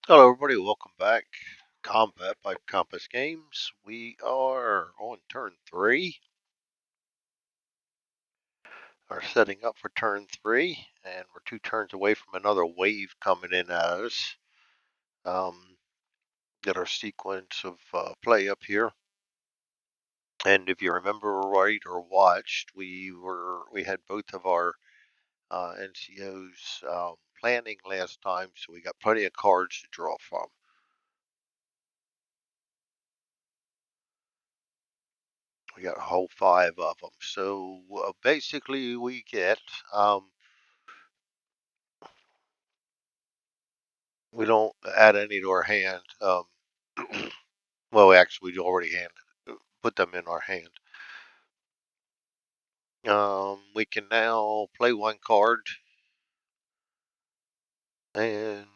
Hello, everybody. Welcome back. Combat by Compass Games. We are on turn three. Are setting up for turn three, and we're two turns away from another wave coming in at us. Get our sequence of play up here. And if you remember right or watched, we had both of our NCOs planning last time, so we got plenty of cards to draw from. We got a whole five of them. So basically, we get we don't add any to our hand. Well, actually, we already put them in our hand. We can now play one card, and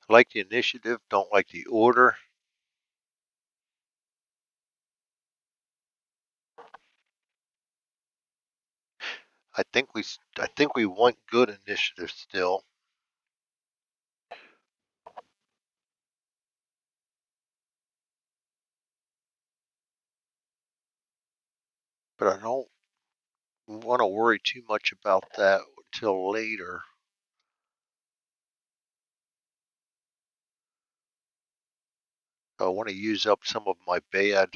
like the initiative, don't like the order. I think we want good initiative still, but I don't want to worry too much about that until later. I want to use up some of my bad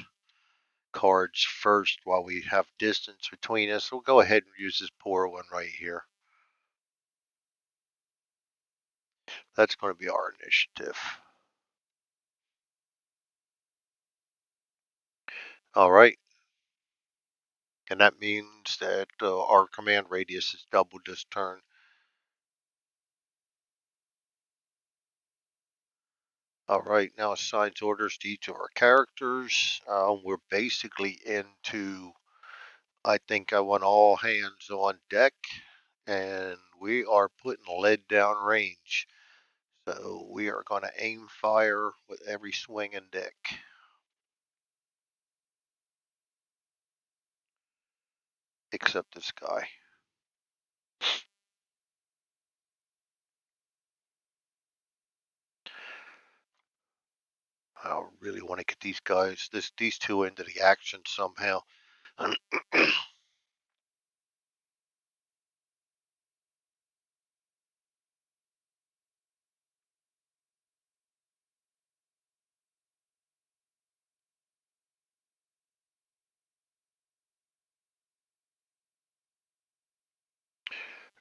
cards first while we have distance between us. We'll go ahead and use this poor one right here. That's going to be our initiative. All right. And that means that our command radius is doubled this turn. All right, now assigns orders to each of our characters. We're basically into, I think I want all hands on deck, and we are putting lead down range. So we are going to aim fire with every swing and deck. Except this guy. I really want to get these two into the action somehow.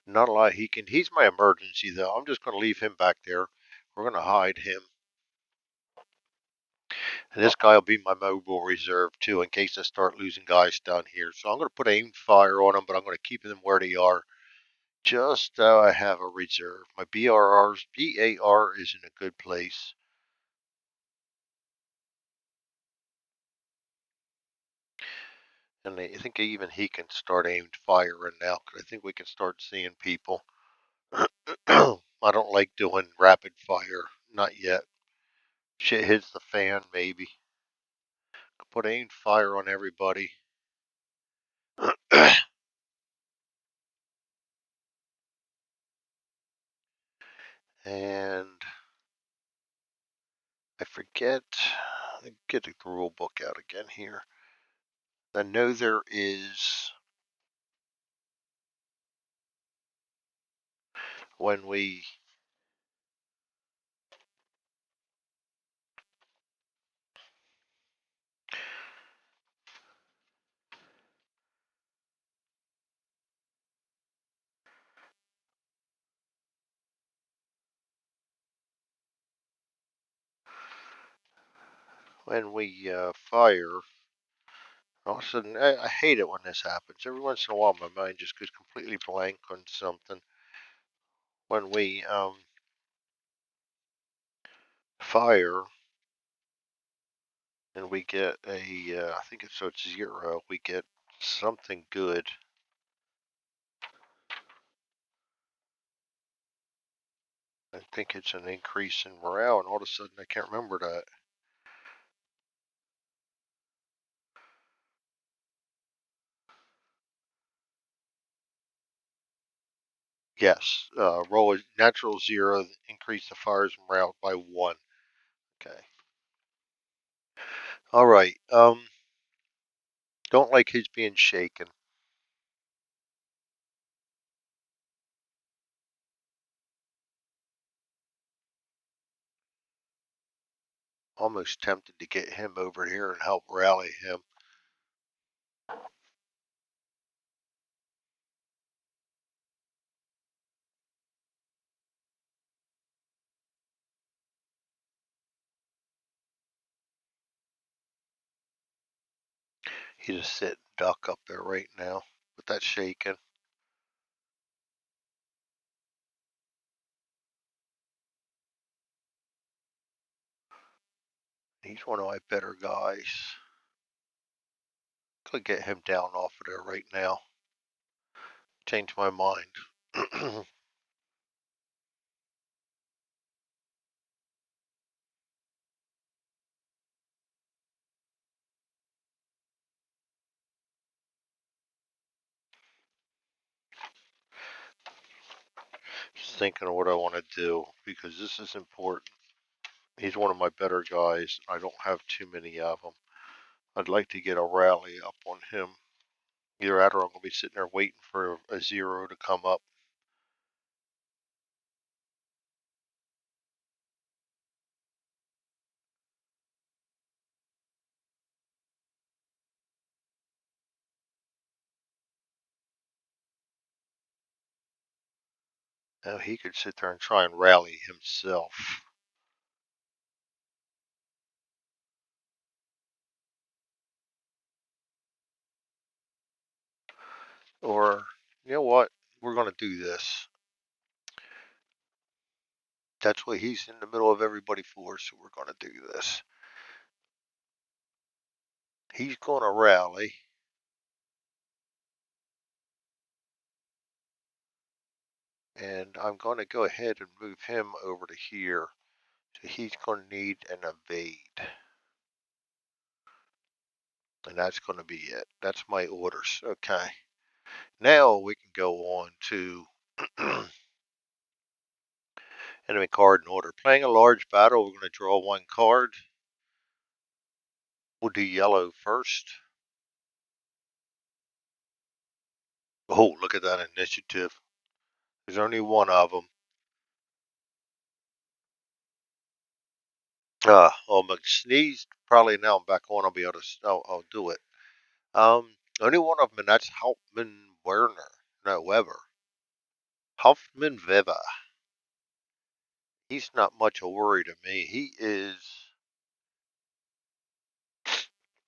Not a lot he can. He's my emergency though. I'm just going to leave him back there. We're going to hide him. And this guy will be my mobile reserve too in case I start losing guys down here. So I'm going to put aim fire on them, but I'm going to keep them where they are. Just so I have a reserve. My BAR is in a good place. And I think even he can start aimed firing now because I think we can start seeing people. I don't like doing rapid fire. Not yet. Shit hits the fan, maybe. Put aim fire on everybody. And I forget. Get the rule book out again here. I know there is when we fire. All of a sudden, I hate it when this happens. Every once in a while, my mind just goes completely blank on something. When we fire and we get I think it's 0. We get something good. I think it's an increase in morale, and all of a sudden, I can't remember that. Yes. Roll a natural 0. Increase the fire's morale by 1. Okay. All right. Don't like his being shaken. Almost tempted to get him over here and help rally him. He's just sitting duck up there right now with that shaking. He's one of my better guys. Could get him down off of there right now. Change my mind. Just thinking of what I want to do because this is important. He's one of my better guys. I don't have too many of them. I'd like to get a rally up on him. Either that or I'm going to be sitting there waiting for a 0 to come up. Now he could sit there and try and rally himself. Or, you know what? We're going to do this. That's what he's in the middle of everybody for, so we're going to do this. He's going to rally. And I'm going to go ahead and move him over to here. So he's going to need an evade. And that's going to be it. That's my orders. Okay. Now we can go on to enemy card in order. Playing a large battle, we're going to draw 1 card. We'll do yellow first. Oh, look at that initiative. There's only 1 of them. I'm going to sneeze. Probably now I'm back on. I'll be able to. I'll do it. Only 1 of them, and that's Hauptmann Werner. No, Weber. Hauptmann Weber. He's not much a worry to me. He is.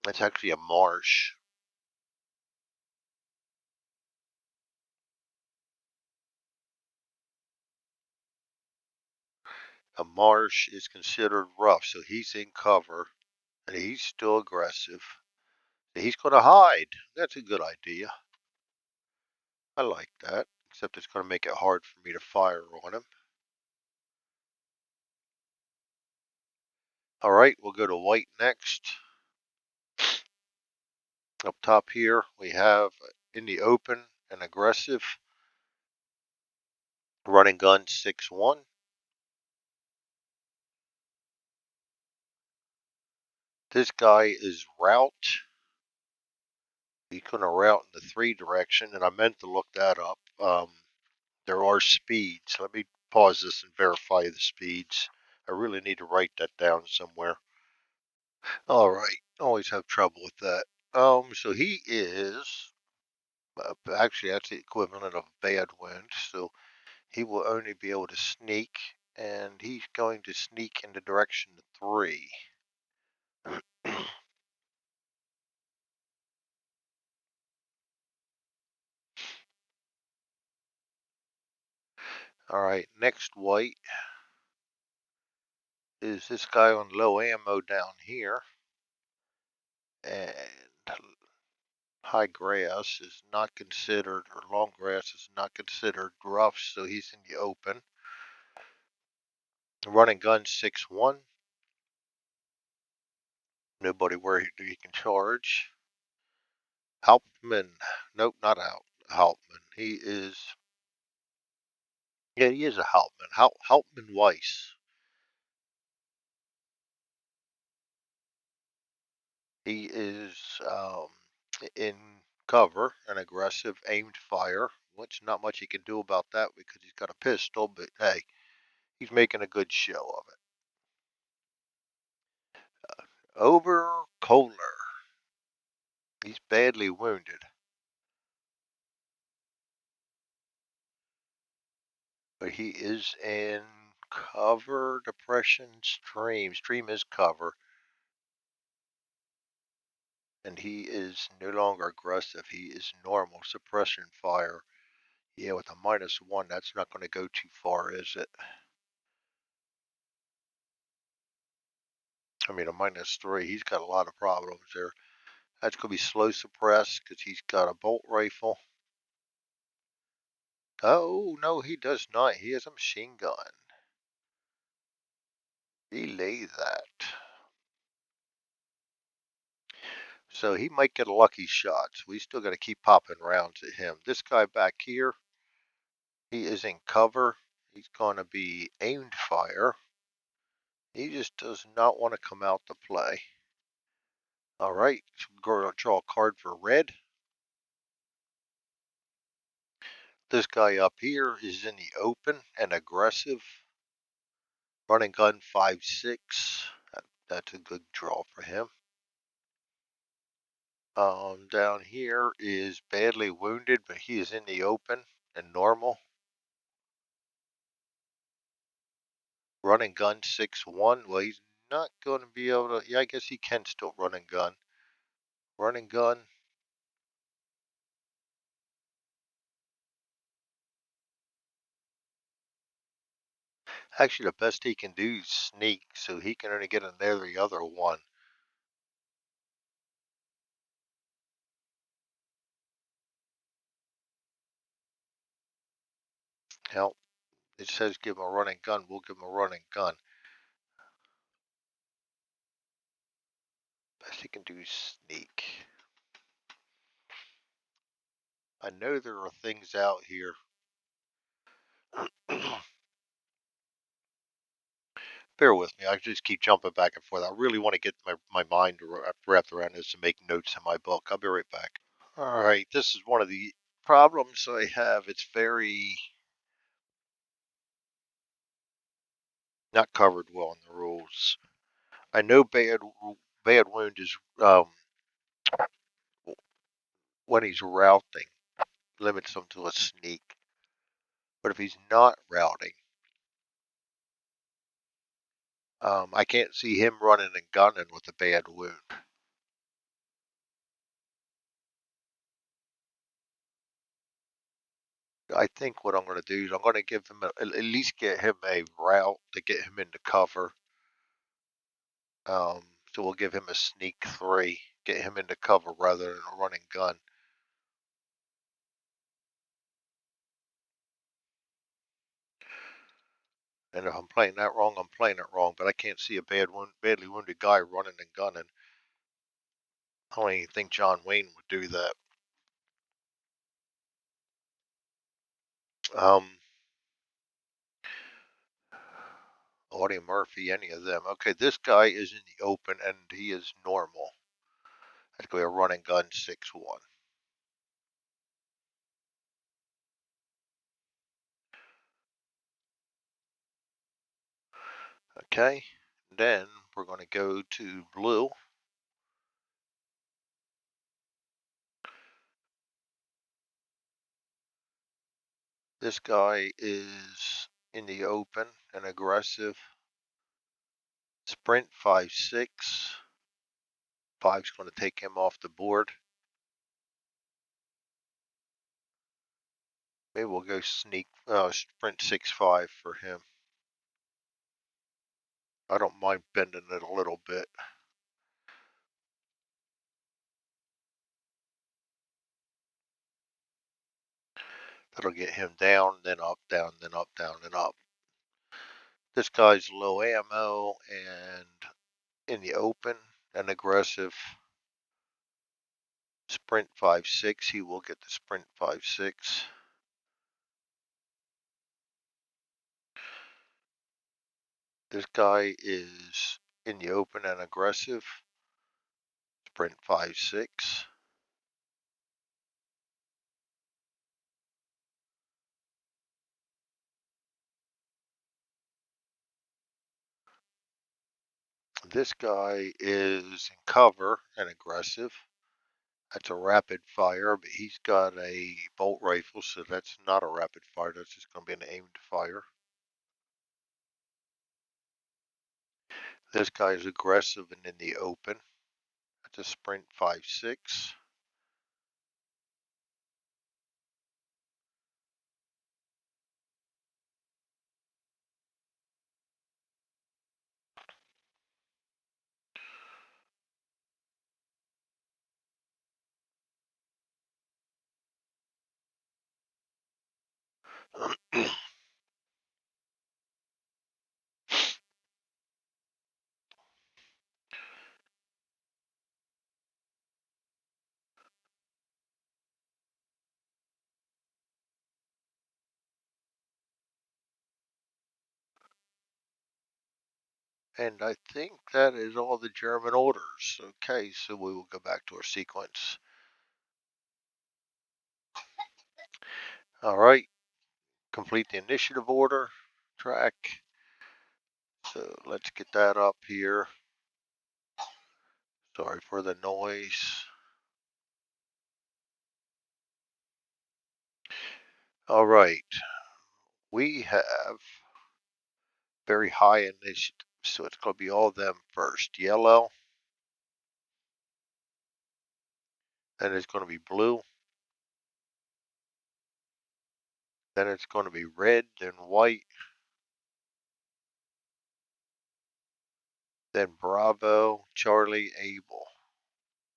That's actually a marsh. A marsh is considered rough, so he's in cover, and he's still aggressive. He's going to hide. That's a good idea. I like that, except it's going to make it hard for me to fire on him. All right, we'll go to white next. Up top here, we have in the open and aggressive. Running gun 6-1. This guy is route. He's going to route in the 3 direction, and I meant to look that up. There are speeds. Let me pause this and verify the speeds. I really need to write that down somewhere. All right. Always have trouble with that. So he is actually that's the equivalent of bad wind. So he will only be able to sneak, and he's going to sneak in the direction of 3. All right. Next white is this guy on low ammo down here, and high grass is not considered, or long grass is not considered rough, so he's in the open. Running gun 6-1. Nobody where he can charge. Hauptmann. Nope, not Hauptmann. He is Yeah, he is a Hauptmann. Hauptmann Weiss. He is in cover and aggressive aimed fire, which not much he can do about that because he's got a pistol, but hey, he's making a good show of it. Over Kohler. He's badly wounded, but he is in cover, depression, stream. Stream is cover, and he is no longer aggressive. He is normal suppression fire. Yeah, with a -1, that's not going to go too far, is it? I mean, a -3, he's got a lot of problems there. That's going to be slow suppressed because he's got a bolt rifle. Oh, no, he does not. He has a machine gun. Relay that. So he might get a lucky shot. So we still got to keep popping rounds at him. This guy back here, he is in cover. He's going to be aimed fire. He just does not want to come out to play. All right, so we're going to draw a card for red. This guy up here is in the open and aggressive. Running gun 5.6. That's a good draw for him. Down here is badly wounded, but he is in the open and normal. Running gun 6.1. Well, he's not going to be able to. Yeah, I guess he can still run and gun. Running gun. Actually, the best he can do is sneak, so he can only get in there the other one. Hell, it says give him a running gun. We'll give him a running gun. Best he can do is sneak. I know there are things out here. Bear with me. I just keep jumping back and forth. I really want to get my mind wrapped around this and make notes in my book. I'll be right back. All right. This is one of the problems I have. It's very not covered well in the rules. I know bad wound is when he's routing, limits him to a sneak. But if he's not routing, I can't see him running and gunning with a bad wound. I think what I'm going to do is I'm going to give him at least get him a route to get him into cover. So we'll give him a sneak 3, get him into cover rather than a running gun. And if I'm playing that wrong, I'm playing it wrong. But I can't see a badly wounded guy running and gunning. I don't even think John Wayne would do that. Um, Audie Murphy, any of them. Okay, this guy is in the open and he is normal. That's going to be a running gun 6.1. Okay, then we're going to go to blue. This guy is in the open and aggressive. Sprint 5.6. 5's going to take him off the board. Maybe we'll go sprint 6.5 for him. I don't mind bending it a little bit. That'll get him down, then up, down, then up, down, then up. This guy's low ammo and in the open and aggressive. Sprint 5.6. He will get the sprint 5.6. This guy is in the open and aggressive. Sprint 5-6. This guy is in cover and aggressive. That's a rapid fire, but he's got a bolt rifle, so that's not a rapid fire. That's just going to be an aimed fire. This guy is aggressive and in the open. That's a sprint 5-6. And I think that is all the German orders. Okay, so we will go back to our sequence. All right, complete the initiative order track. So let's get that up here. Sorry for the noise. All right, we have very high initiative, so it's going to be all of them first. Yellow, then it's going to be blue, then it's going to be red, then white, then Bravo, Charlie, Able,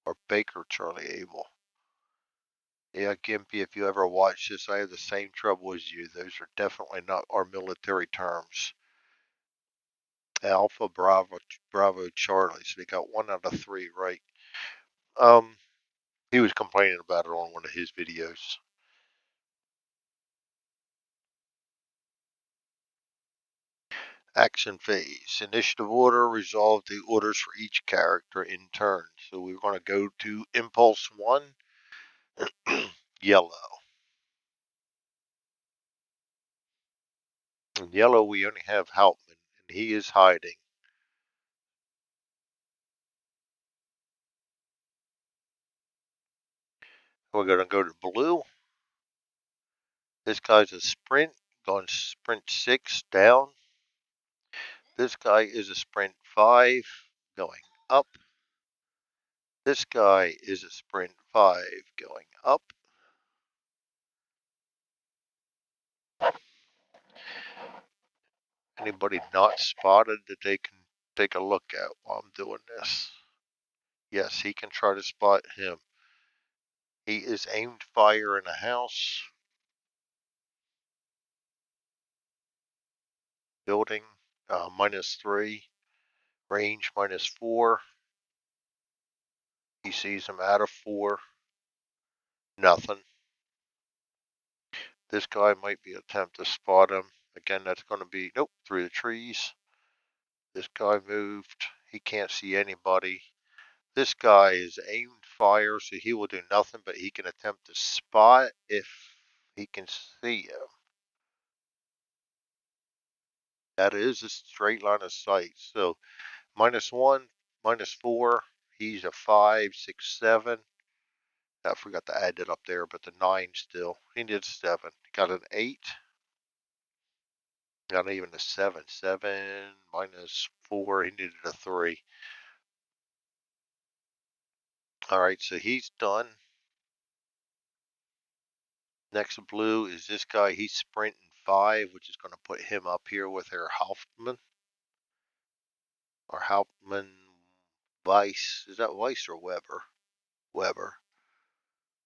or Baker, Charlie, Able. Yeah, Gimpy, if you ever watch this, I have the same trouble as you. Those are definitely not our military terms. Alpha, Bravo, Bravo, Charlie. So they got 1 out of 3 right. Um, he was complaining about it on one of his videos. Action phase. Initiative order. Resolve the orders for each character in turn. So we're going to go to Impulse 1. Yellow. In yellow, we only have Hauptmann, and he is hiding. We're going to go to blue. This guy's a sprint, going sprint 6 down. This guy is a sprint 5 going up. This guy is a sprint 5 going up. Anybody not spotted that they can take a look at while I'm doing this? Yes, he can try to spot him. He is aimed fire in a house. Building -3. Range -4. He sees him out of 4. Nothing. This guy might be attempt to spot him. Again, that's going to be, nope, through the trees. This guy moved. He can't see anybody. This guy is aimed fire, so he will do nothing, but he can attempt to spot if he can see him. That is a straight line of sight. So -1, -4. He's a 5, 6, 7. I forgot to add it up there, but the 9 still. He did 7. Got an 8. Not even a 7. 7 -4. He needed a 3. All right, so he's done. Next blue is this guy. He's sprinting 5, which is going to put him up here with her Hauptmann. Or Hauptmann Weiss. Is that Weiss or Weber? Weber.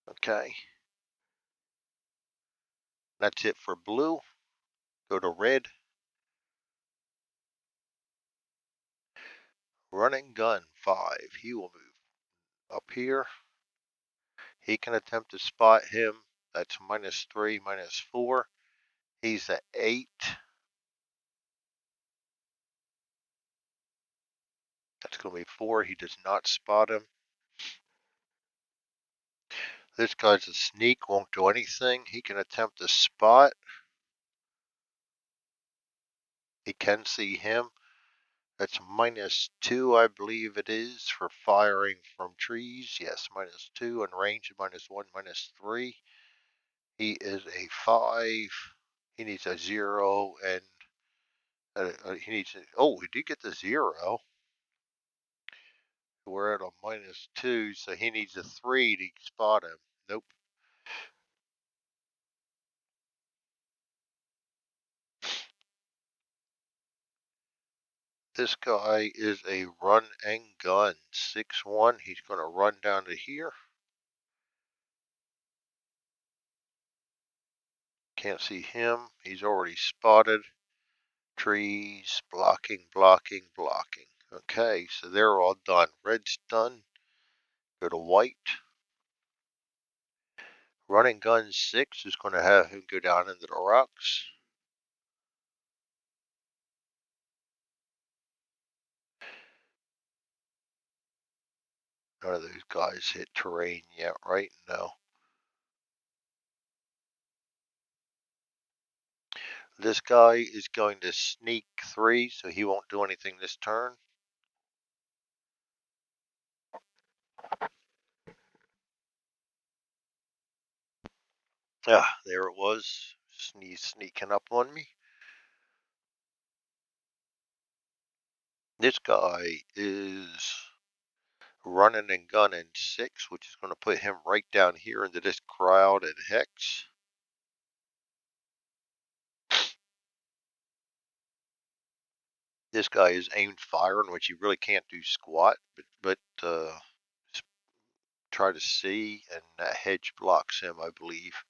Okay. That's it for blue. Go to red. Running gun 5. He will move up here. He can attempt to spot him. That's -3, -4. He's at 8. going to be 4. He does not spot him. This guy's a sneak, won't do anything. He can attempt to spot. He can see him. That's -2, I believe it is, for firing from trees. Yes, -2, and range -1, -3. He is a 5. He needs a 0, and he needs. Oh, he did get the 0. We're at a -2, so he needs a 3 to spot him. Nope. This guy is a run and gun, 6-1. He's going to run down to here. Can't see him. He's already spotted. Trees, blocking, blocking, blocking. Okay, so they're all done. Red's done. Go to white. Run and gun 6 is going to have him go down into the rocks. None of those guys hit terrain yet, right? No. This guy is going to sneak 3, so he won't do anything this turn. Ah, there it was. He's sneaking up on me. This guy is running and gunning 6, which is going to put him right down here into this crowd at hex. This guy is aimed firing, which he really can't do squat, but try to see, and that hedge blocks him, I believe,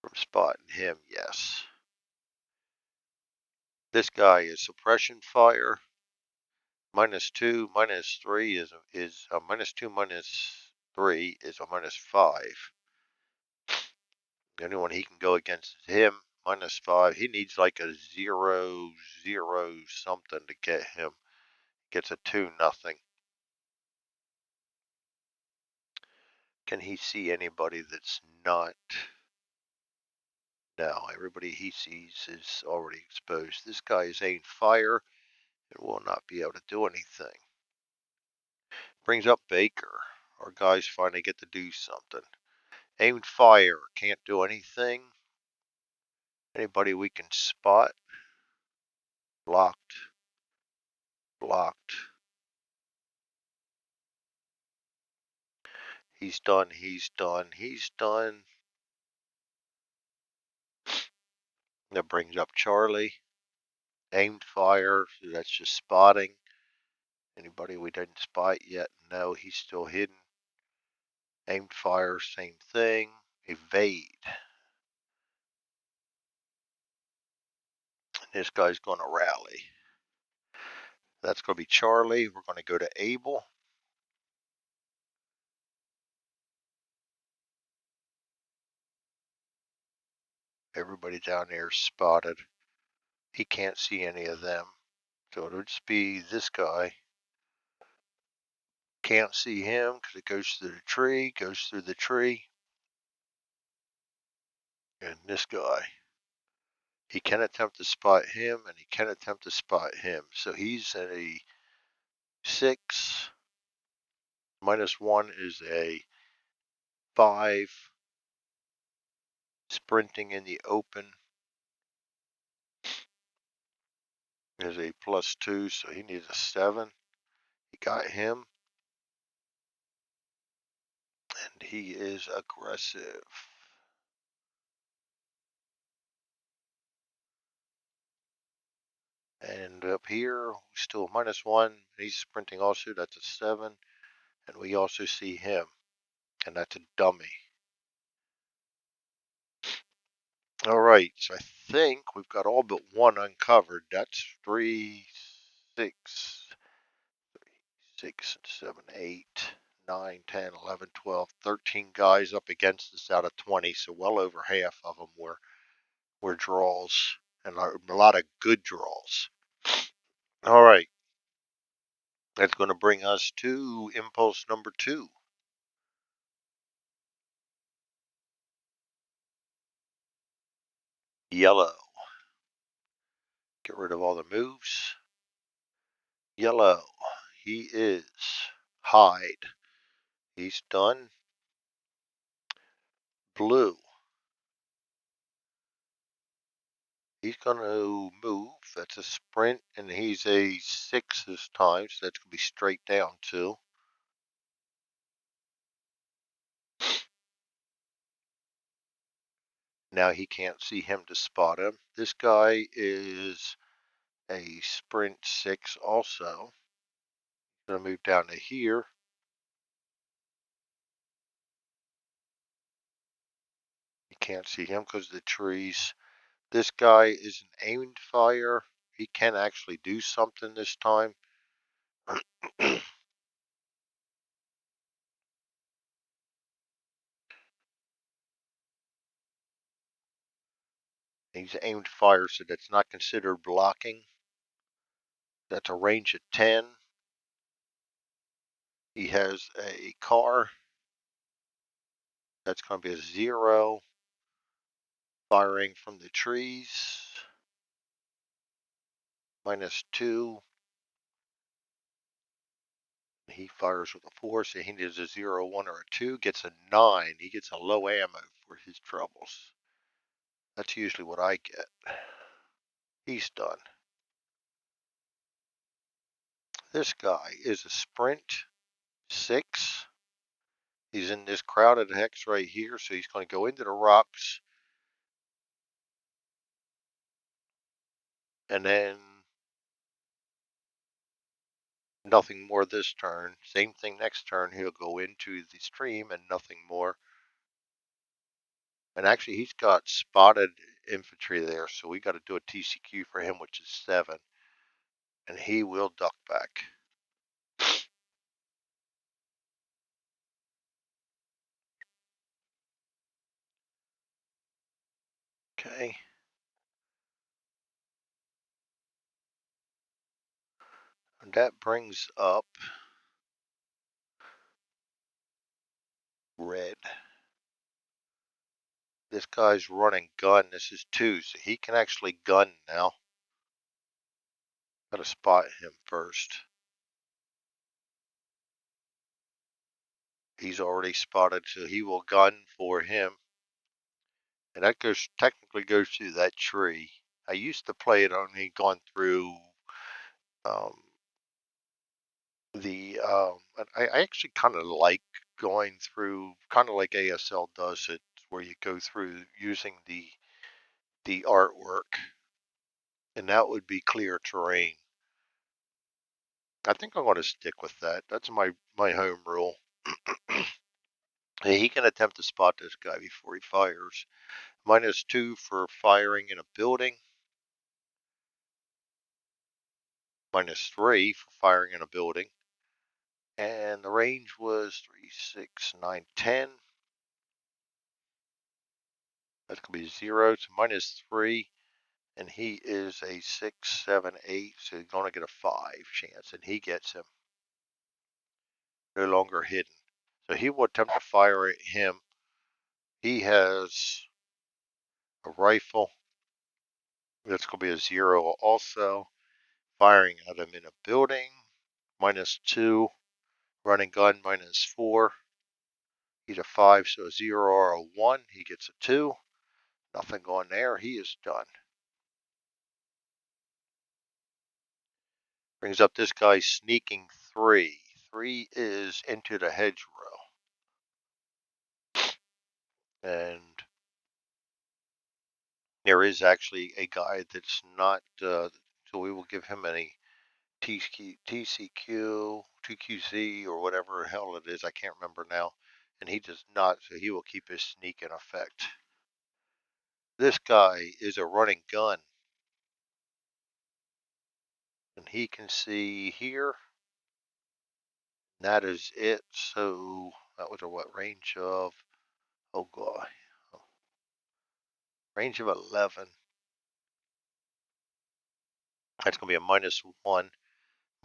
from spotting him. Yes. This guy is suppression fire. -2, -3 is a -2, -3 is a -5. The only one he can go against is him. -5. He needs like a 0-0 something to get him. Gets a 2-0. Can he see anybody that's not? No, everybody he sees is already exposed. This guy is aimed fire and will not be able to do anything. Brings up Baker. Our guys finally get to do something. Aimed fire, can't do anything. Anybody we can spot? Blocked. Blocked. He's done, he's done, he's done. That brings up Charlie. Aimed fire, so that's just spotting. Anybody we didn't spot yet? No, he's still hidden. Aimed fire, same thing. Evade. This guy's going to rally. That's going to be Charlie. We're going to go to Abel. Everybody down there is spotted. He can't see any of them. So it'll just be this guy. Can't see him because it goes through the tree, goes through the tree. And this guy. He can attempt to spot him, and he can attempt to spot him. So he's at a 6. -1 is a 5. Sprinting in the open is a +2, so he needs a 7. He got him, and he is aggressive. And up here, still -1. He's sprinting also. That's a 7. And we also see him, and that's a dummy. All right, so I think we've got all but one uncovered. That's 3, 6, 7, 8, 9, 10, 11, 12, 13 guys up against us out of 20. So well over half of them were draws, and a lot of good draws. All right. That's going to bring us to impulse number 2. Yellow. Get rid of all the moves. Yellow. He is hide. He's done. Blue. He's going to move. That's a sprint, and he's a 6 this time, so that's going to be straight down too. Now he can't see him to spot him. This guy is a sprint 6 also. Going to move down to here. You can't see him because of the trees. This guy is an aimed fire. He can actually do something this time. He's aimed fire, so that's not considered blocking. That's a range of 10. He has a car. That's going to be a 0. Firing from the trees. -2. He fires with a 4, so he needs a 0, 1, or a 2. Gets a 9. He gets a low ammo for his troubles. That's usually what I get. He's done. This guy is a sprint 6. He's in this crowded hex right here, so he's going to go into the rocks. And then nothing more this turn. Same thing next turn. He'll go into the stream and nothing more. And actually, he's got spotted infantry there, so we got to do a TCQ for him, which is 7. And he will duck back. Okay. And that brings up red. This guy's running gun. This is 2, so he can actually gun now. Got to spot him first. He's already spotted, so he will gun for him. And that technically goes through that tree. I used to play it only gone through um, I actually kind of like going through, kind of like ASL does it, where you go through using the artwork, and that would be clear terrain. I think I'm going to stick with that. That's my home rule. He can attempt to spot this guy before he fires. -2 for firing in a building. -3 for firing in a building. And the range was 3, 6, 9, 10. That's going to be 0 to -3. And he is a 6, 7, 8. So he's going to get a 5 chance. And he gets him. No longer hidden. So he will attempt to fire at him. He has a rifle. That's going to be a 0 also. Firing at him in a building. -2. Running gun -4. He's a 5, so a 0 or a 1. He gets a 2. Nothing going there. He is done. Brings up this guy sneaking 3. 3 is into the hedgerow. And there is actually a guy that's not, so we will give him any TCQ, TQZ, or whatever the hell it is. I can't remember now. And he does not, so he will keep his sneak in effect. This guy is a running gun. And he can see here. That is it. So that was a what range of, oh god, range of 11. That's going to be a -1.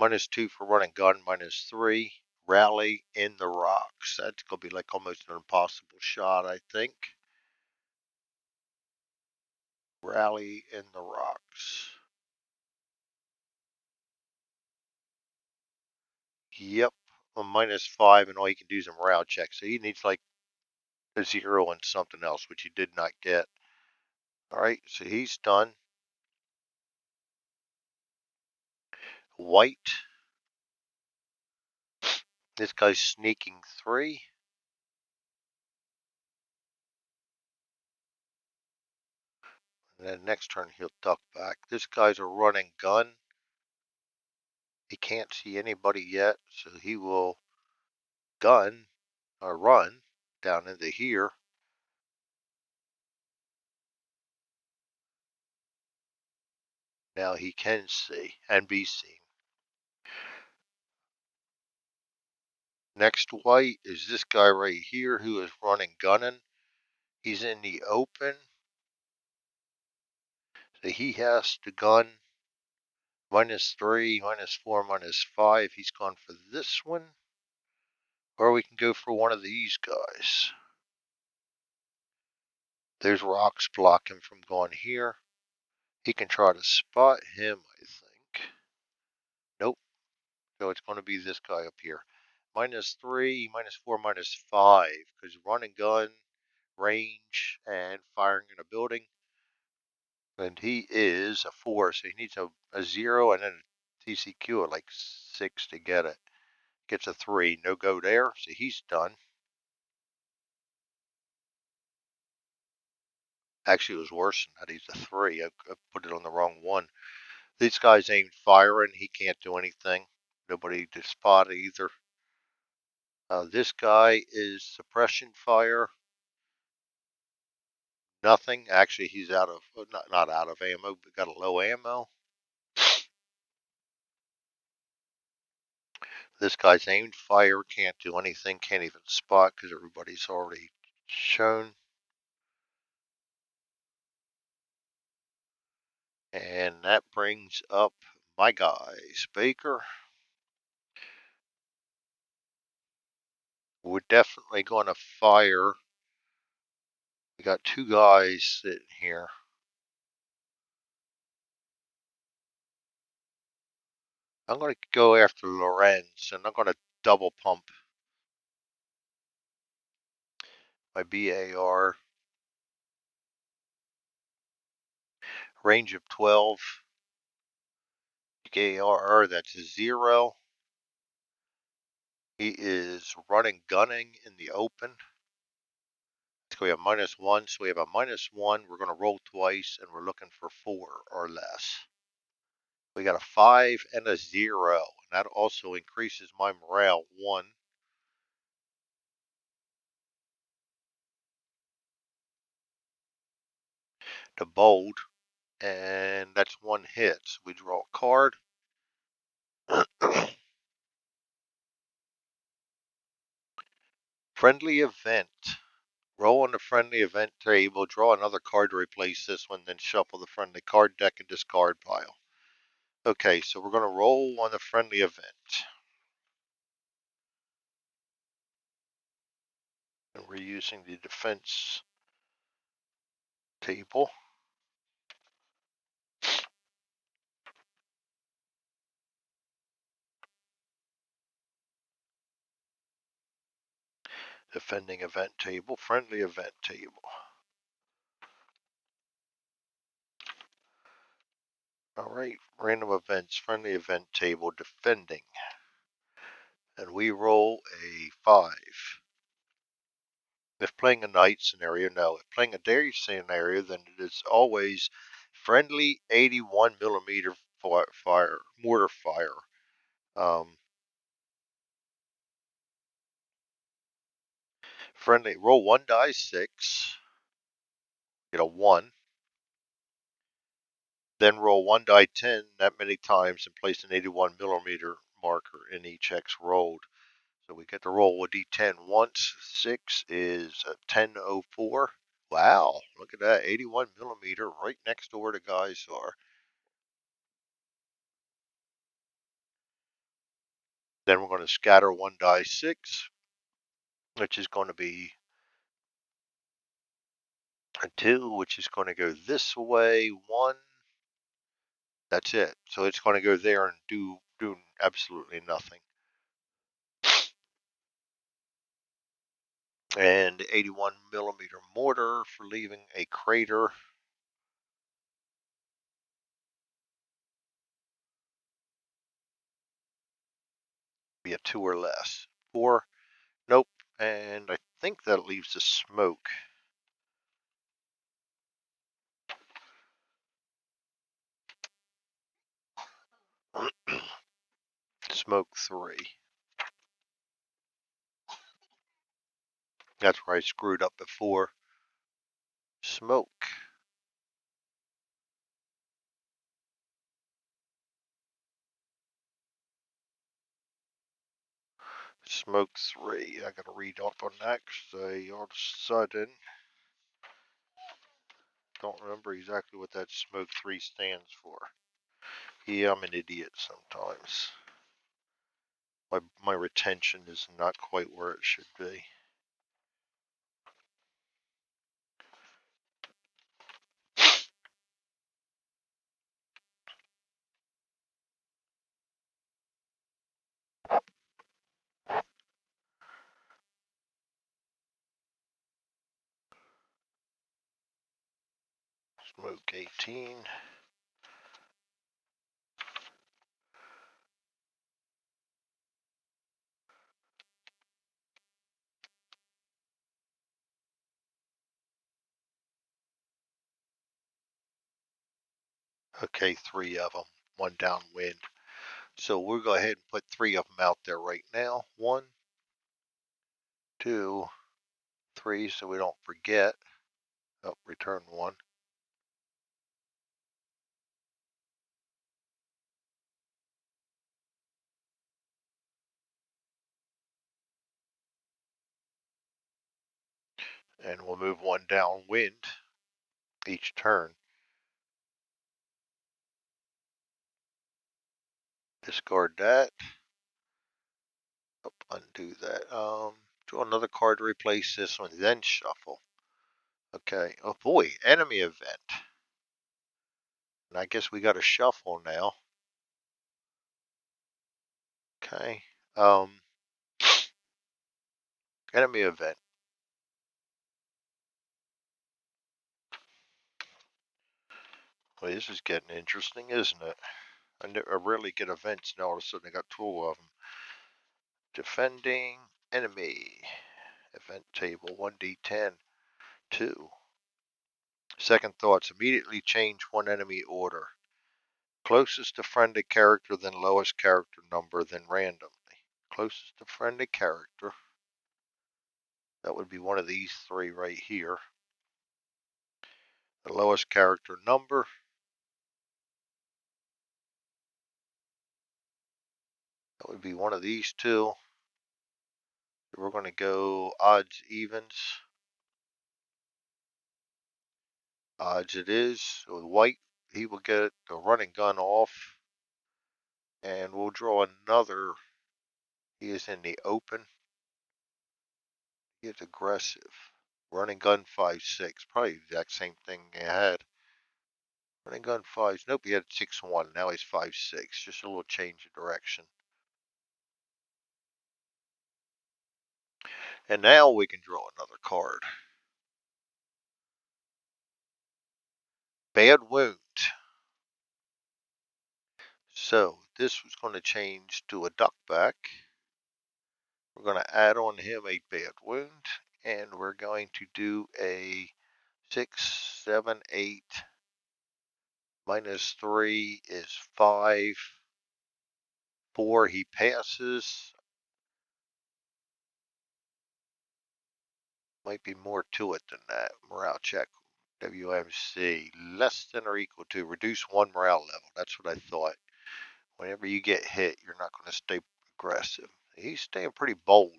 -2 for run and gun, -3. Rally in the rocks. That's going to be like almost an impossible shot, I think. Rally in the rocks. Yep, a -5, and all he can do is a morale check. So he needs like a 0 and something else, which he did not get. All right, so he's done. White. This guy's sneaking 3. And then next turn he'll duck back. This guy's a running gun. He can't see anybody yet, so he will gun or run down into here. Now he can see and be seen. Next white is this guy right here who is running gunning. He's in the open. So he has to gun -3, -4, -5. He's gone for this one. Or we can go for one of these guys. There's rocks blocking him from going here. He can try to spot him, I think. Nope. So it's going to be this guy up here. -3, -4, -5. Because run and gun, range, and firing in a building. And he is a 4, so he needs a 0 and then a TCQ of like 6 to get it. Gets a 3, no go there, so he's done. Actually, it was worse than that. He's a 3. I put it on the wrong one. These guys ain't firing. He can't do anything. Nobody to spot either. This guy is suppression fire. Nothing. Actually, he's out of, not out of ammo, but got a low ammo. This guy's aimed fire. Can't do anything. Can't even spot because everybody's already shown. And that brings up my guys. Baker. We're definitely going to fire. We got 2 guys sitting here. I'm going to go after Lorenz, and I'm going to double pump my BAR. Range of 12. BAR, that's a 0. He is running gunning in the open. So we have -1, so we have a -1. We're going to roll twice, and we're looking for 4 or less. We got a 5 and a 0, and that also increases my morale 1. To bold, and that's 1 hit. So we draw a card. Friendly event. Roll on the friendly event table, draw another card to replace this one, then shuffle the friendly card deck and discard pile. Okay, so we're going to roll on the friendly event. And we're using the defense table. Defending event table, friendly event table. All right, random events, friendly event table, defending. And we roll a 5. If playing a night scenario, no. If playing a day scenario, then it is always friendly 81 millimeter fire, mortar fire. Friendly, roll 1 die 6, get a 1. Then roll 1 die 10 that many times and place an 81 millimeter marker in each X rolled. So we get to roll a D10 once. 6 is a 1004. Wow, look at that, 81 millimeter right next to where the guys are. Then we're going to scatter 1 die 6, which is going to be a 2, which is going to go this way, 1. That's it. So it's going to go there and do absolutely nothing. And 81 millimeter mortar for leaving a crater. Be a 2 or less. 4. Nope. And I think that leaves the smoke. Smoke 3. That's where I screwed up before. Smoke. Smoke 3. I gotta read up on that because I all of a sudden don't remember exactly what that smoke 3 stands for. Yeah, I'm an idiot sometimes. My retention is not quite where it should be. Smoke 18. Okay, 3 of them. 1 downwind. So we'll go ahead and put 3 of them out there right now. 1, 2, 3, so we don't forget. Oh, return 1. And we'll move 1 downwind each turn. Discard that. Oh, undo that. Draw another card to replace this one, then shuffle. Okay. Oh boy, enemy event. And I guess we got a shuffle now. Okay. Enemy event. Well, this is getting interesting, isn't it? I rarely get events, now all of a sudden I got 2 of them. Defending enemy. Event table 1d10. 2. Second thoughts. Immediately change 1 enemy order. Closest to friendly character, then lowest character number, then randomly. Closest to friendly character. That would be one of these 3 right here. The lowest character number. That would be one of these 2. So we're going to go odds, evens. Odds it is. With white, he will get the running gun off. And we'll draw another. He is in the open. He is aggressive. Running gun 5-6. Probably the exact same thing he had. Running gun 5. Nope, he had 6-1. Now he's 5-6. Just a little change of direction. And now we can draw another card. Bad wound. So this was going to change to a duckback. We're going to add on him a bad wound. And we're going to do a 6, 7, 8. Minus 3 is 5. 4, he passes. Might be more to it than that. Morale check. WMC. Less than or equal to. Reduce 1 morale level. That's what I thought. Whenever you get hit, you're not going to stay aggressive. He's staying pretty bold.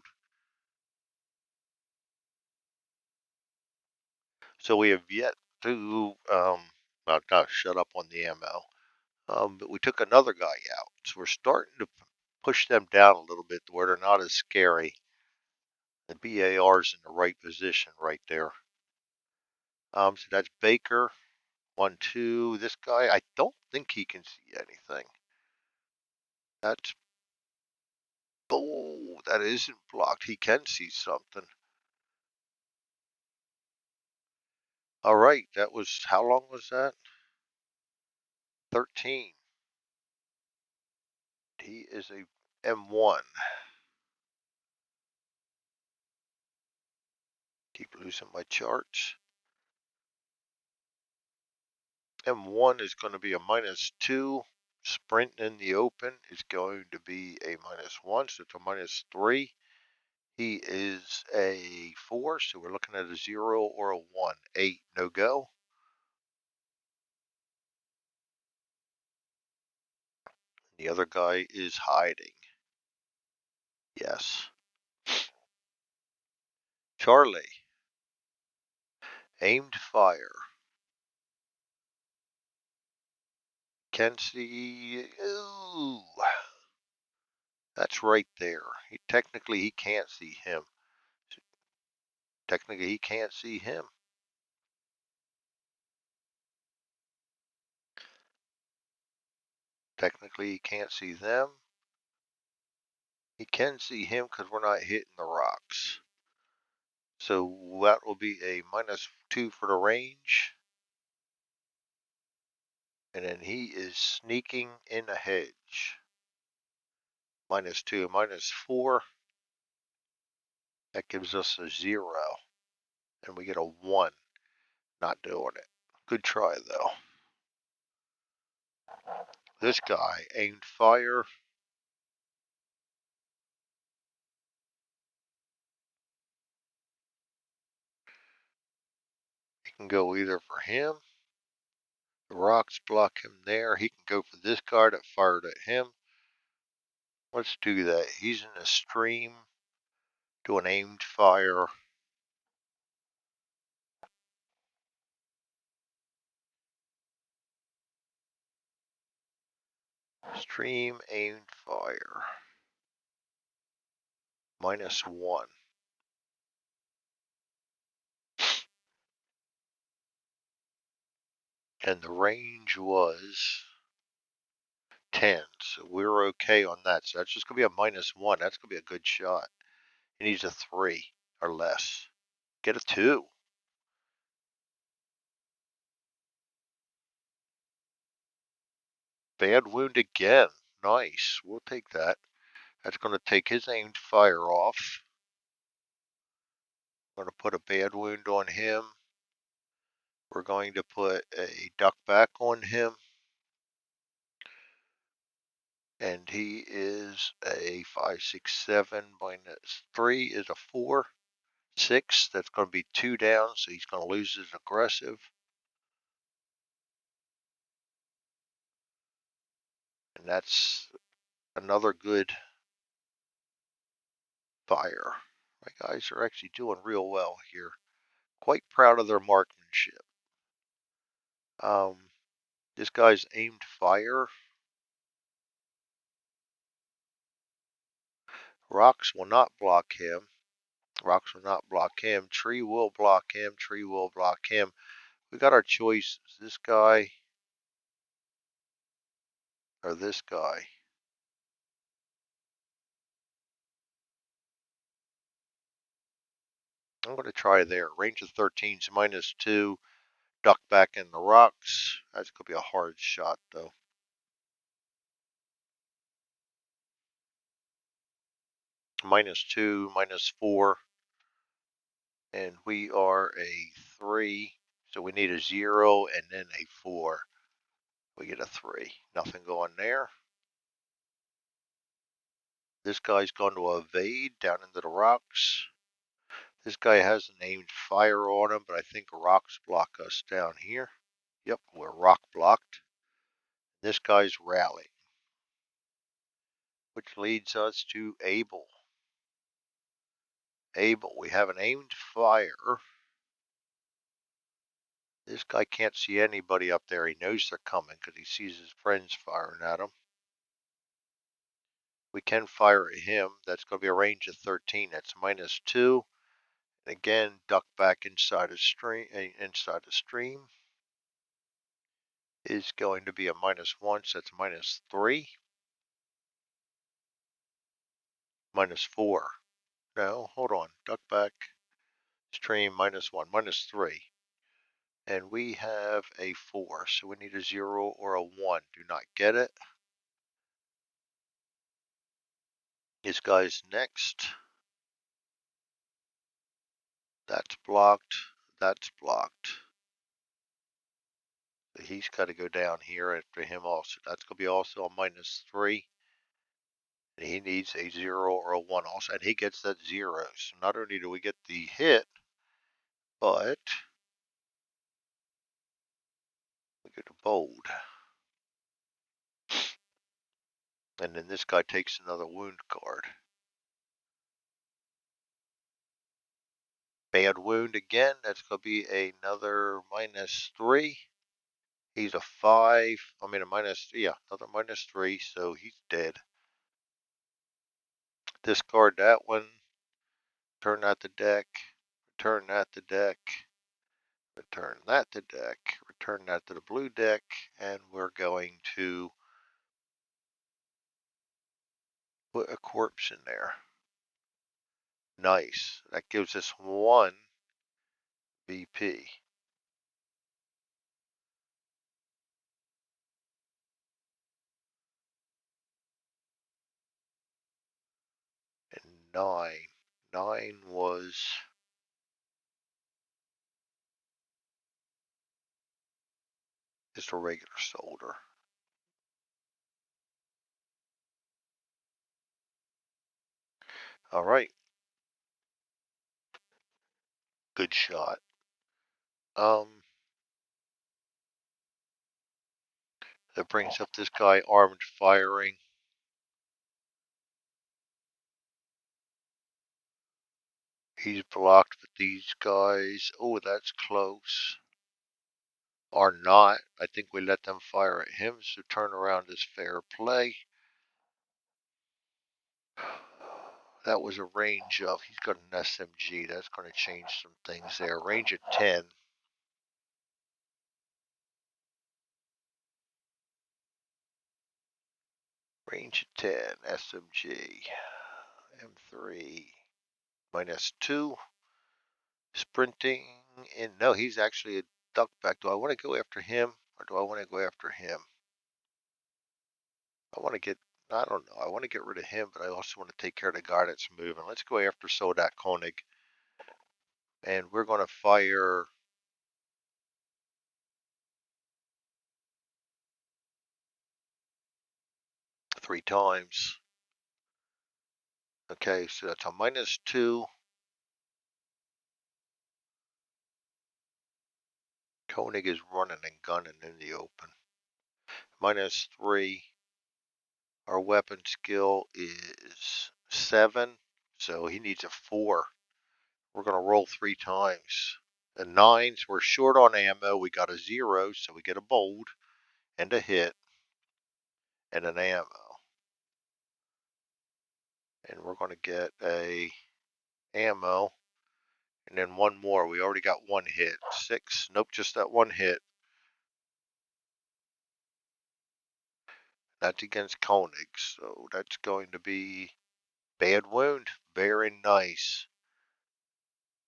So we have yet to, well, gotta shut up on the ammo. But we took another guy out. So we're starting to push them down a little bit to where they're not as scary. The BAR's in the right position right there. So that's Baker. 1, 2. This guy, I don't think he can see anything. That's, oh, that isn't blocked. He can see something. All right, that was, how long was that? 13. He is a M1. Keep losing my charts. M1 is going to be a -2. Sprint in the open is going to be a -1, so it's a -3. He is a 4, so we're looking at a 0 or a 1. 8, no go. The other guy is hiding. Yes. Charlie. Aimed fire. Can see. Ooh. That's right there. Technically, he can't see him. Technically, he can't see him. Technically, he can't see them. He can see him because we're not hitting the rocks. So that will be a -2 for the range. And then he is sneaking in a hedge. -2, -4. That gives us a 0. And we get a 1. Not doing it. Good try, though. This guy aimed fire. He can go either for him. The rocks block him there. He can go for this guy that fired at him. Let's do that. He's in a stream. Do an aimed fire. Stream aimed fire. -1. And the range was 10. So we're okay on that. So that's just going to be a -1. That's going to be a good shot. He needs a 3 or less. Get a 2. Bad wound again. Nice. We'll take that. That's going to take his aimed fire off. We're going to put a bad wound on him. We're going to put a duck back on him. And he is a 5, 6, 7 -3 is a 4. 6, that's going to be 2 down, so he's going to lose his aggressive. And that's another good fire. My guys are actually doing real well here. Quite proud of their marksmanship. This guy's aimed fire. Rocks will not block him. Rocks will not block him. Tree will block him. Tree will block him. We got our choices. This guy or this guy. I'm going to try there. Range of 13 is -2. Duck back in the rocks. That's going to be a hard shot, though. -2, -4. And we are a 3. So we need a 0 and then a 4. We get a 3. Nothing going there. This guy's going to evade down into the rocks. This guy has an aimed fire on him, but I think rocks block us down here. Yep, we're rock blocked. This guy's rallying, which leads us to Abel. Abel, we have an aimed fire. This guy can't see anybody up there. He knows they're coming because he sees his friends firing at him. We can fire at him. That's going to be a range of 13. That's -2. And again, duck back inside a stream. Inside the stream is going to be a -1, so that's -3. -4. No, hold on. Duck back. Stream -1, -3. And we have a 4, so we need a 0 or a 1. Do not get it. This guy's next. That's blocked. That's blocked. So he's got to go down here after him also. That's going to be also a -3. And he needs a 0 or a 1 also. And he gets that 0. So not only do we get the hit, but we get a bold. And then this guy takes another wound card. Bad wound again. That's going to be another -3. He's a 5. I mean, yeah, another -3. So he's dead. Discard that one. Turn that to deck. Return that to deck. Return that to deck. Return that to the blue deck. And we're going to put a corpse in there. Nice. That gives us 1 BP. And 9. 9 was just a regular soldier. All right. Good shot. That brings up this guy armed firing. He's blocked with these guys. Oh, that's close. Or not. I think we let them fire at him, so turnaround is fair play. That was a range of, he's got an SMG. That's going to change some things there. Range of 10. Range of 10, SMG. M3. -2. Sprinting. And no, he's actually a duck back. Do I want to go after him or do I want to go after him? I want to get, I don't know. I want to get rid of him, but I also want to take care of the guy that's moving. Let's go after Sodak Koenig. And we're going to fire 3 times. Okay, so that's a -2. Koenig is running and gunning in the open. -3. Our weapon skill is 7, so he needs a 4. We're going to roll 3 times. The 9s, we're short on ammo. We got a 0, so we get a bold and a hit and an ammo. And we're going to get a ammo and then 1 more. We already got 1 hit. 6. Nope, just that 1 hit. That's against Koenig, so that's going to be bad wound. Very nice.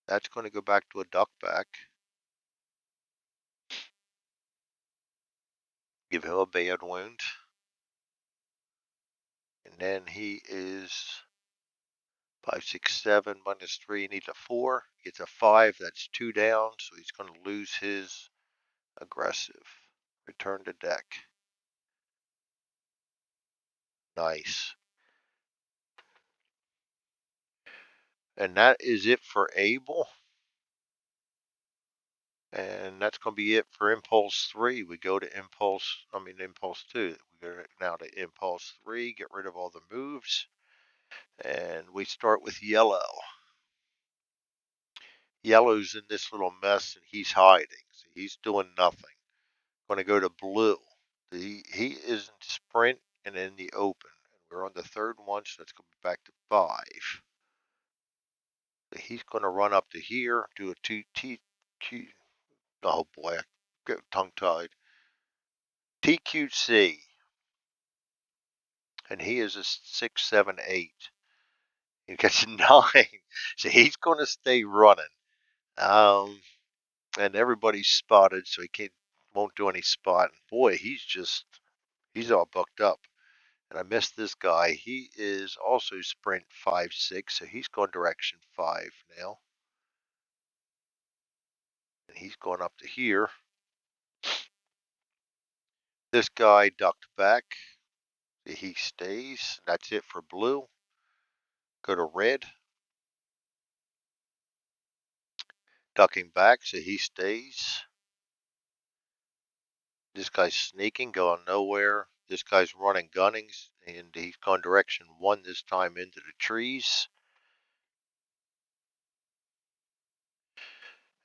That's going to go back to a duck back. Give him a bad wound. And then he is 5, 6, 7 -3. He needs a 4. He gets a 5. That's 2 down, so he's going to lose his aggressive. Return to deck. Nice. And that is it for Abel. And that's going to be it for Impulse 3. We go to Impulse 2. We go now to Impulse 3, get rid of all the moves. And we start with Yellow. Yellow's in this little mess and he's hiding. So he's doing nothing. Going to go to Blue. He is in sprint and in the open. We're on the third one, so let's go back to 5. So he's going to run up to here, do a TQ. Oh boy, I get tongue-tied. TQC, and he is a 6, 7, 8. He gets a 9, so he's going to stay running. And everybody's spotted, so he won't do any spotting. Boy, he's all booked up. And I missed this guy. He is also sprint 5, 6, so he's going direction 5 now. And he's going up to here. This guy ducked back. He stays. That's it for blue. Go to red. Ducking back, so he stays. This guy's sneaking, going nowhere. This guy's running gunnings, and he's gone direction 1 this time into the trees.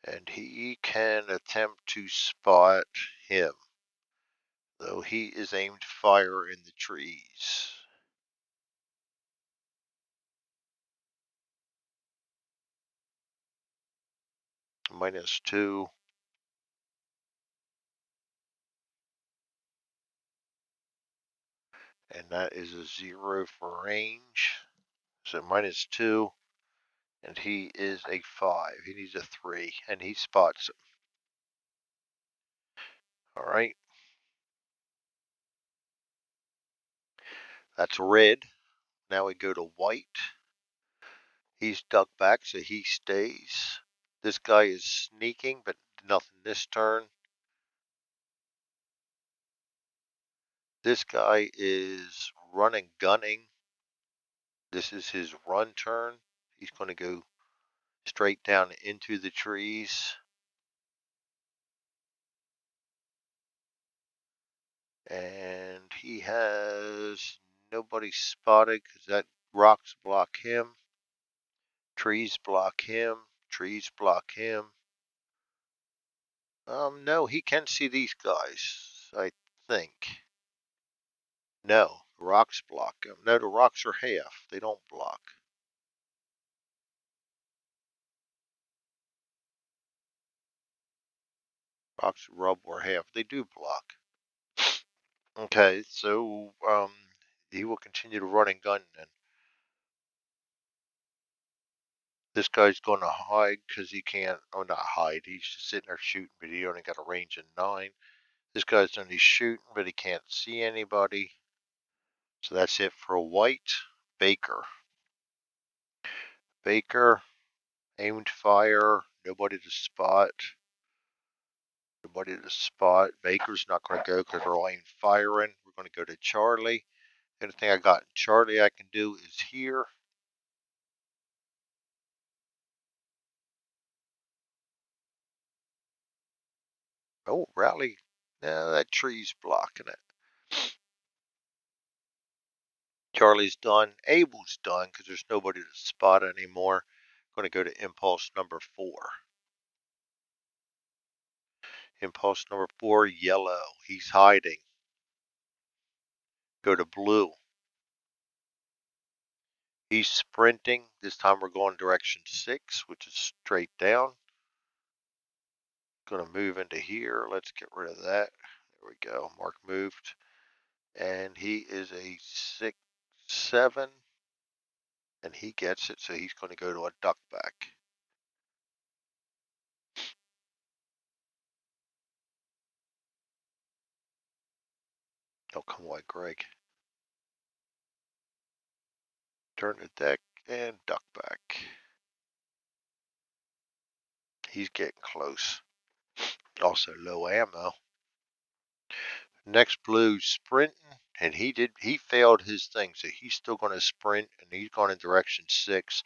And he can attempt to spot him, though he is aimed fire in the trees. -2. And that is a 0 for range. So -2. And he is a 5. He needs a 3. And he spots him. Alright. That's red. Now we go to white. He's ducked back, so he stays. This guy is sneaking, but nothing this turn. This guy is running gunning. This is his run turn. He's going to go straight down into the trees. And he has nobody spotted because that rocks block him. Trees block him. Trees block him. No, he can see these guys, I think. No, rocks block him. No, the rocks are half. They don't block. Rocks rub or half. They do block. Okay, so he will continue to run and gun then. This guy's going to hide because he can't. Oh, not hide. He's just sitting there shooting, but he only got a range of 9. This guy's only shooting, but he can't see anybody. So that's it for white. Baker. Baker, aimed fire. Nobody to spot. Nobody to spot. Baker's not going to go because they're all aimed firing. We're going to go to Charlie. The only thing I got in Charlie I can do is here. Oh, rally. No, that tree's blocking it. Charlie's done. Abel's done because there's nobody to spot anymore. I'm going to go to impulse number 4. Impulse number 4, yellow. He's hiding. Go to blue. He's sprinting. This time we're going direction 6, which is straight down. Going to move into here. Let's get rid of that. There we go. Mark moved. And he is a 6, 7. And he gets it, so he's going to go to a duck back. Oh, come on, Greg. Turn the deck and duck back. He's getting close. Also low ammo. Next blue sprinting, and he failed his thing, so he's still going to sprint, and he's going in direction 6.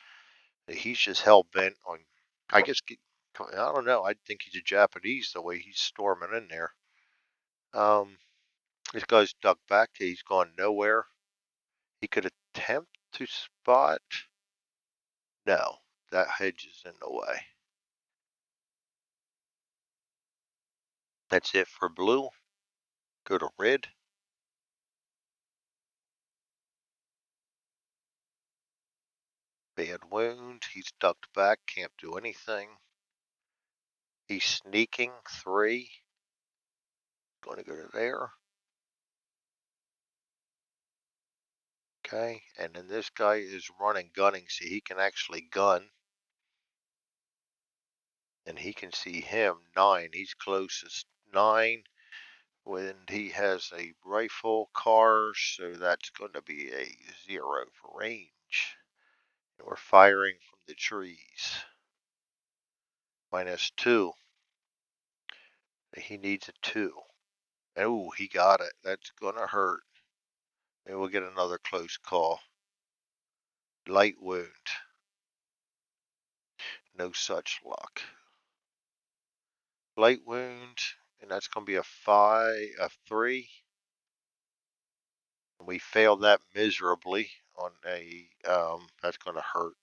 He's just hell bent on, I guess, I don't know. I think he's a Japanese the way he's storming in there. This guy's ducked back. He's gone nowhere. He could attempt to spot. No, that hedge is in the way. That's it for blue. Go to red. Bad wound. He's ducked back. Can't do anything. He's sneaking. 3. Going to go to there. Okay. And then this guy is running, gunning. See, he can actually gun. And he can see him. 9. He's closest. 9. When he has a rifle car, so that's going to be a 0 for range. And we're firing from the trees. -2. He needs a 2. Oh, he got it. That's going to hurt. Maybe we'll get another close call. Light wound. No such luck. Light wound, and that's going to be a 3. We failed that miserably on a, that's going to hurt.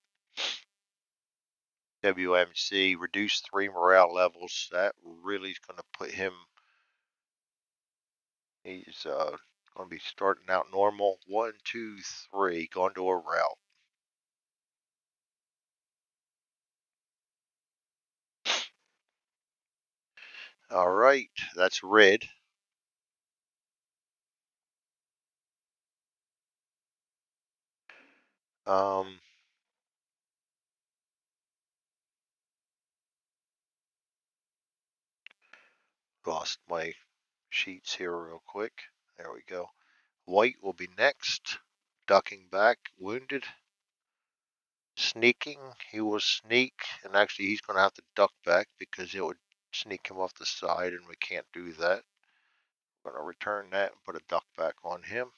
WMC, reduce 3 morale levels. That really is going to put him, he's going to be starting out normal. 1, 2, 3, going to a route. All right, that's red. Lost my sheets here real quick. There we go. White will be next. Ducking back, wounded. Sneaking, he will sneak, and actually he's going to have to duck back because it would sneak him off the side, and we can't do that. I'm going to return that and put a duck back on him.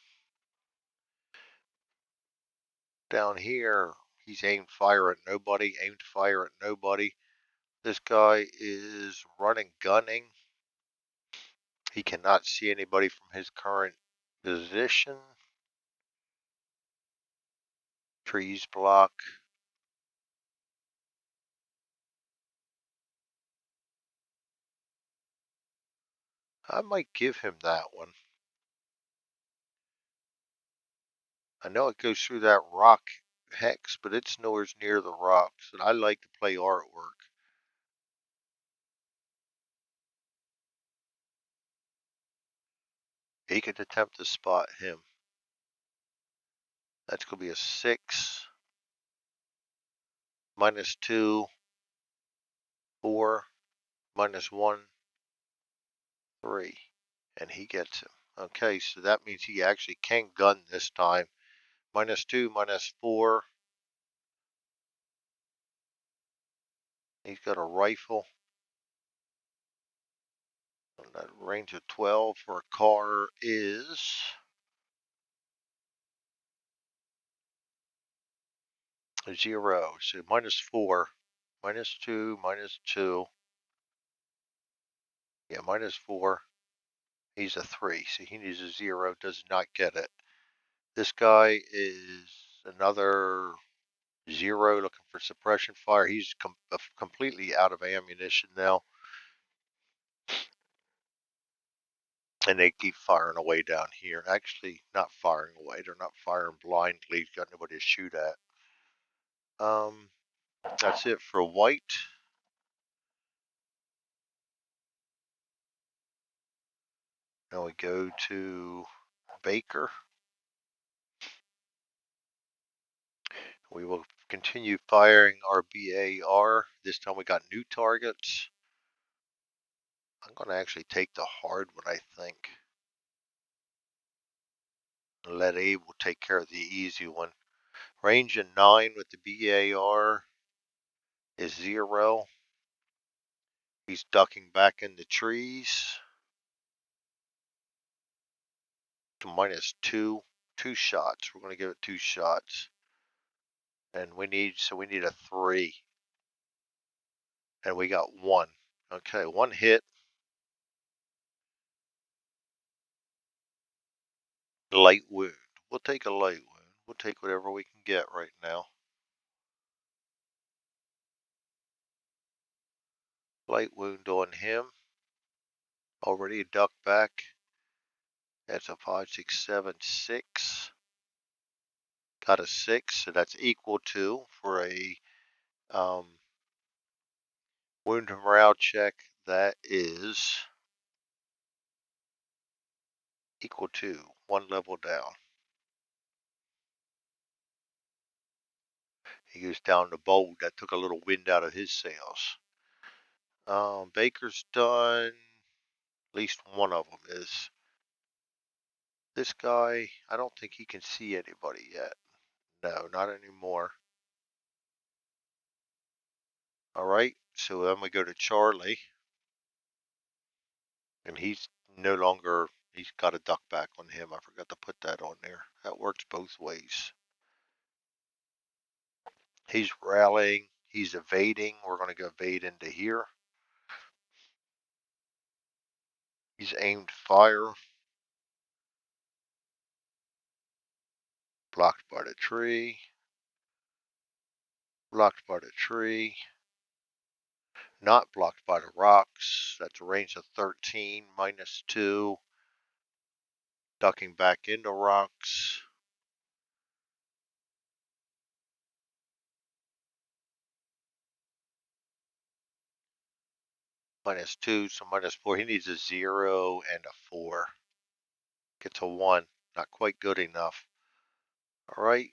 Down here, he's aimed fire at nobody, aimed fire at nobody. This guy is running, gunning. He cannot see anybody from his current position. Trees block. I might give him that one. I know it goes through that rock hex, but it's nowhere near the rocks, and I like to play artwork. He could attempt to spot him. That's going to be a 6. -2, 4, -1, 3. And he gets him. Okay, so that means he actually can gun this time. -2, -4. He's got a rifle. And that range of 12 for a car is 0. So -4. -2, -2. Yeah, -4. He's a 3. So he needs a 0. Does not get it. This guy is another 0 looking for suppression fire. He's completely out of ammunition now. And they keep firing away down here. Actually, not firing away. They're not firing blindly. Got nobody to shoot at. That's it for white. Now we go to Baker. We will continue firing our BAR. This time we got new targets. I'm going to actually take the hard one, I think. And let Abe will take care of the easy one. Range of 9 with the BAR is 0. He's ducking back in the trees. To -2. 2 shots. We're going to give it 2 shots. And we need a 3. And we got 1. Okay, 1 hit. Light wound. We'll take a light wound. We'll take whatever we can get right now. Light wound on him. Already a duck back. That's a 5, 6, 7, 6. Got a 6, so that's equal to, for a wound and morale check, that is equal to 1 level down. He goes down to bold. That took a little wind out of his sails. Baker's done. At least one of them is. This guy, I don't think he can see anybody yet. No, not anymore. All right, so then we go to Charlie. And he's no longer, he's got a duck back on him. I forgot to put that on there. That works both ways. He's rallying. He's evading. We're going to go evade into here. He's aimed fire. Blocked by the tree. Blocked by the tree. Not blocked by the rocks. That's a range of 13, -2. Ducking back into rocks. -2, so -4. He needs a 0 and a 4. Gets a 1. Not quite good enough. All right.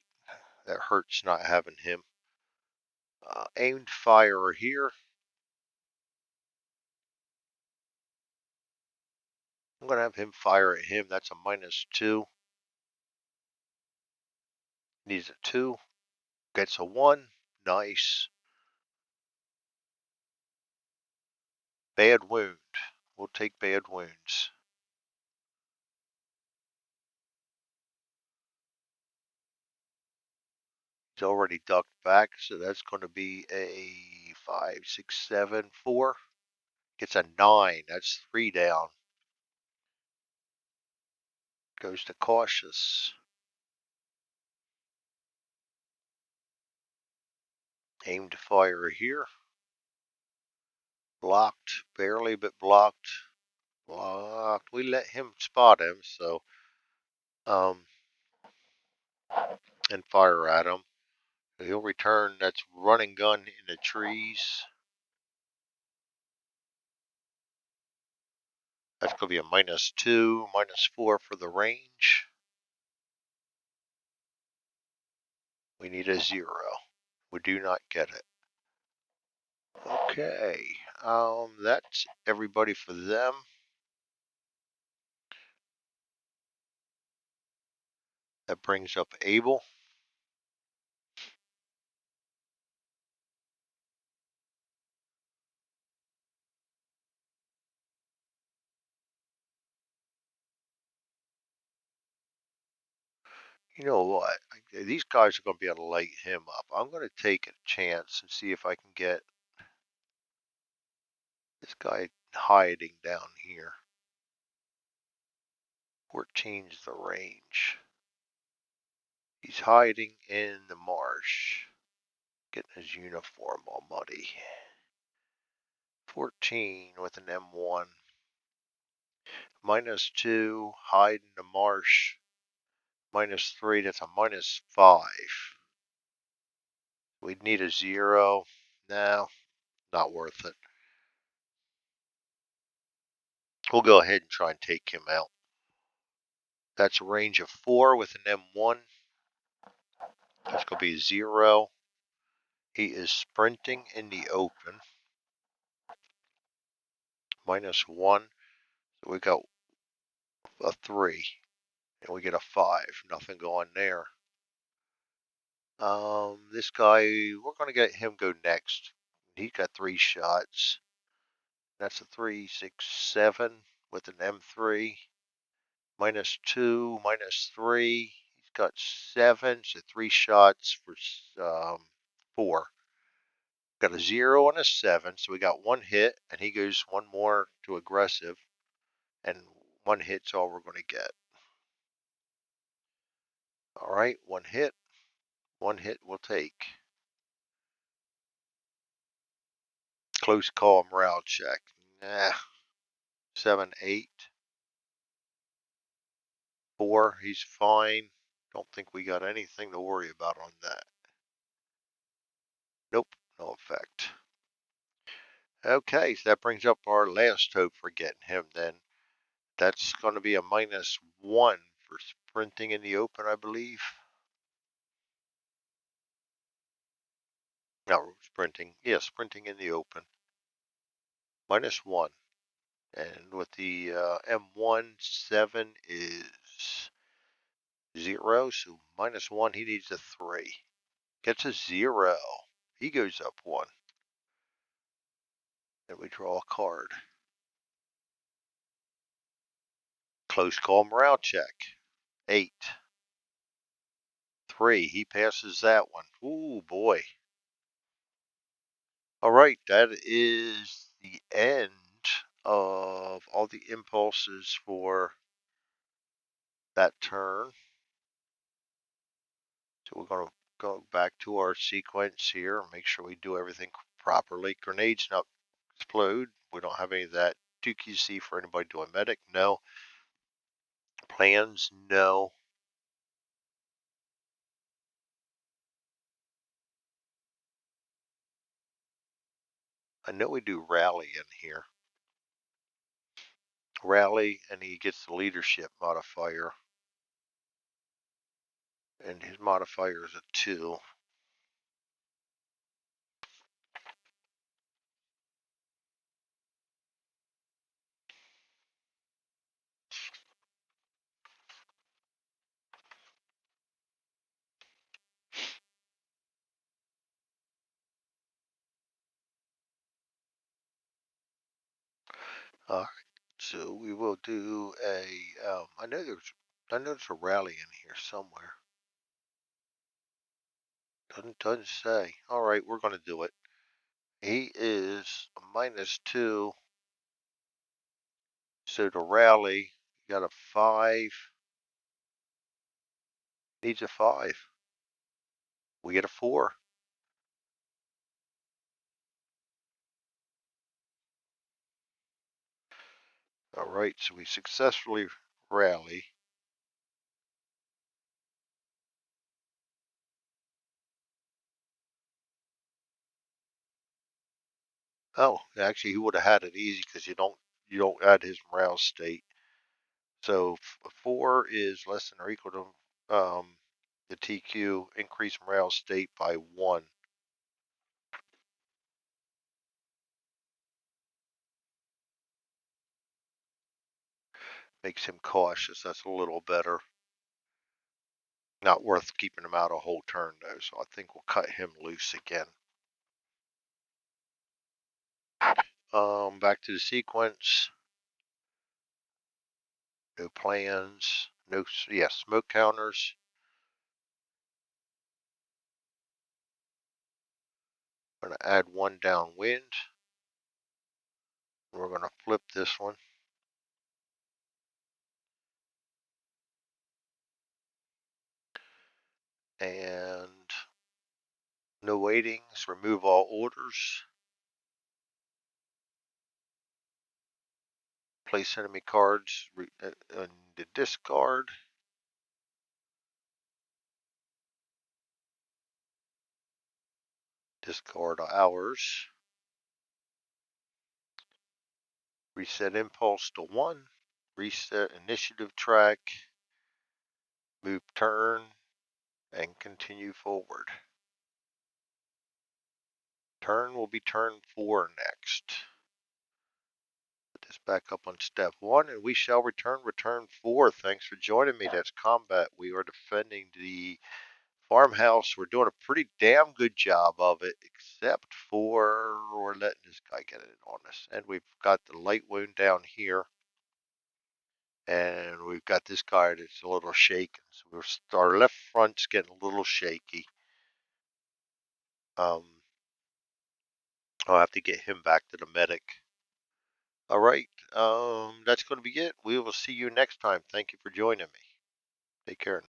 That hurts not having him. Aimed fire here. I'm going to have him fire at him. That's a -2. Needs a 2. Gets a 1. Nice. Bad wound. We'll take bad wounds. He's already ducked back, so that's going to be a 5, 6, 7, 4. Gets a 9. That's 3 down. Goes to cautious. Aimed fire here. Blocked. Barely, but blocked. Blocked. We let him spot him, so and fire at him. He'll return. That's running gun in the trees. That's going to be a -2, -4 for the range. We need a 0. We do not get it. Okay. That's everybody for them. That brings up Abel. You know what? These guys are going to be able to light him up. I'm going to take a chance and see if I can get this guy hiding down here. 14's the range. He's hiding in the marsh. Getting his uniform all muddy. 14 with an M1. -2, hide in the marsh. -3, that's a -5. We'd need a 0. No, not worth it. We'll go ahead and try and take him out. That's a range of 4 with an M1. That's going to be 0. He is sprinting in the open. -1. So we got a 3. And we get a 5. Nothing going there. This guy, we're going to get him go next. He got 3 shots. That's a 3, 6, 7 with an M3. -2, -3. He's got 7, so 3 shots for 4. Got a 0 and a 7, so we got 1 hit, and he goes 1 more to aggressive, and 1 hit's all we're going to get. All right, 1 hit. 1 hit we'll take. Close call morale check. Nah. 7, 8. 4, he's fine. Don't think we got anything to worry about on that. Nope, no effect. Okay, so that brings up our last hope for getting him then. That's going to be a -1 for sprinting in the open, I believe. No, sprinting. Yeah, sprinting in the open. -1. And with the M1, 7 is 0, so -1, he needs a 3. Gets a 0. He goes up 1. Then we draw a card. Close call morale check. 8. 3. He passes that one. Ooh, boy. All right, that is the end of all the impulses for that turn. So we're going to go back to our sequence here and make sure we do everything properly. Grenades not explode. We don't have any of that. 2QC for anybody doing medic? No. Plans? No. I know we do rally in here. Rally, and he gets the leadership modifier. And his modifier is a 2. All right, so we will do a. I know there's a rally in here somewhere. Doesn't say. All right, we're gonna do it. He is a -2. So to rally, you got a 5. Needs a 5. We get a 4. All right, so we successfully rally. Oh, actually, he would have had it easy because you don't add his morale state. So 4 is less than or equal to the TQ increase morale state by 1. Makes him cautious. That's a little better. Not worth keeping him out a whole turn though, so I think we'll cut him loose again. Back to the sequence. No plans. No, yeah, smoke counters. I'm going to add 1 downwind. We're going to flip this one. And no waitings. Remove all orders. Place enemy cards in the discard. Discard ours. Reset impulse to 1. Reset initiative track. Move turn and continue forward. Turn will be turn 4 next. Put this back up on step 1 and we shall return 4. Thanks for joining me. That's combat. We are defending the farmhouse. We're doing a pretty damn good job of it, except for we're letting this guy get it on us. And we've got the light wound down here. And we've got this guy that's a little shaken. So our left front's getting a little shaky. I'll have to get him back to the medic. All right, that's going to be it. We will see you next time. Thank you for joining me. Take care.